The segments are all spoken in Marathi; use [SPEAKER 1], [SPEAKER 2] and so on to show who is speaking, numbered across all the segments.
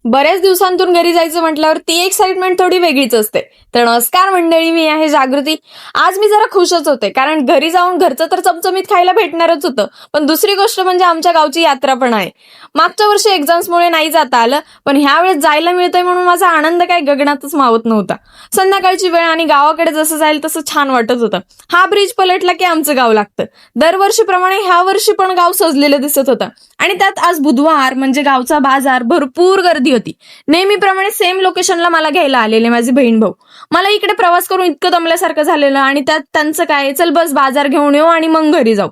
[SPEAKER 1] बऱ्याच दिवसांतून घरी जायचं म्हटल्यावर ती एक्साइटमेंट थोडी वेगळीच असते. तर नमस्कार मंडळी, मी आहे जागृती. आज मी जरा खुशच होते, कारण घरी जाऊन घरचं तर चमचमीत खायला भेटणारच होतं, पण दुसरी गोष्ट म्हणजे आमच्या गावची यात्रा पण आहे. मागच्या वर्षी एक्झाम्समुळे नाही जाता आलं, पण ह्यावेळेस जायला मिळतंय म्हणून माझा आनंद काही गगनातच मावत नव्हता. संध्याकाळची वेळ आणि गावाकडे जसं जाईल तसं छान वाटत होतं. हा ब्रिज पलटला की आमचं गाव लागतं. दरवर्षीप्रमाणे ह्या वर्षी पण गाव सजलेलं दिसत होतं, आणि त्यात आज बुधवार म्हणजे गावचा बाजार, भरपूर गर्दी होती. नेहमीप्रमाणे सेम लोकेशनला मला घ्यायला आलेले माझे बहीण भाऊ. मला इकडे प्रवास करून इतकं दमल्यासारखं झालेलं, आणि त्यात त्यांचं काय, चल बस बाजार घेऊन येऊ आणि मग घरी जाऊ.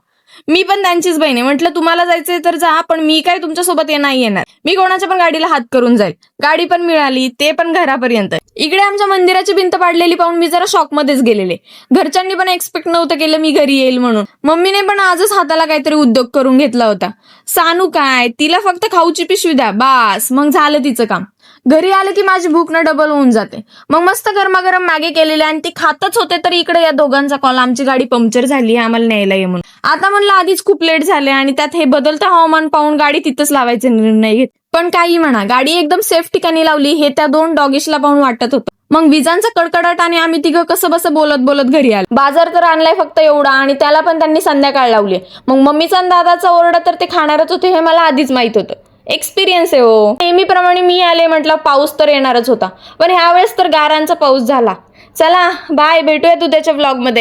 [SPEAKER 1] मी पण त्यांचीच बहीण आहे, म्हटलं तुम्हाला जायचंय तर जा, पण मी काय तुमच्यासोबत नाही येणार. मी कोणाच्या पण गाडीला हात करून जाईल. गाडी पण मिळाली, ते पण घरापर्यंत. इकडे आमच्या मंदिराची भिंत पाडलेली पाहून मी जरा शॉकमध्येच गेलेले. घरच्यांनी पण एक्सपेक्ट नव्हतं केलं मी घरी येईल म्हणून. मम्मीने पण आजच हाताला काहीतरी उद्योग करून घेतला होता. सानू काय, तिला फक्त खाऊची पिशवी द्या बास, मग झालं तिचं काम. घरी आलं की माझी भूक ना डबल होऊन जाते. मग मस्त गरमागरम मॅगी केलेली आणि ती खातच होते, तर इकडे या दोघांचा कॉल, आमची गाडी पंक्चर झाली, आम्हाला न्यायला ये म्हणून. आता म्हणलं आधीच खूप लेट झाले, आणि त्यात हे बदलतं हवामान पाहून गाडी तिथंच लावायचा निर्णय घेत. पण काही म्हणा, गाडी एकदम सेफ ठिकाणी लावली हे त्या दोन डॉगिशला पाहून वाटत होतं. मग विजांचा कडकडाट आणि आम्ही तिघं कसं बसं बोलत बोलत घरी आलो. बाजार तर आणलाय फक्त एवढा, आणि त्याला पण त्यांनी संध्याकाळ लावली. मग मम्मीचा आणि दादाचा ओरडा तर ते खाणारच होते हे मला आधीच माहित होतं. एक्सपिरियन्स आहे हो. नेहमीप्रमाणे मी आले म्हटलं पाऊस तर येणारच होता, पण ह्यावेळेस तर गारांचा पाऊस झाला. चला बाय, भेटूया उद्याच्या व्लॉग मध्ये.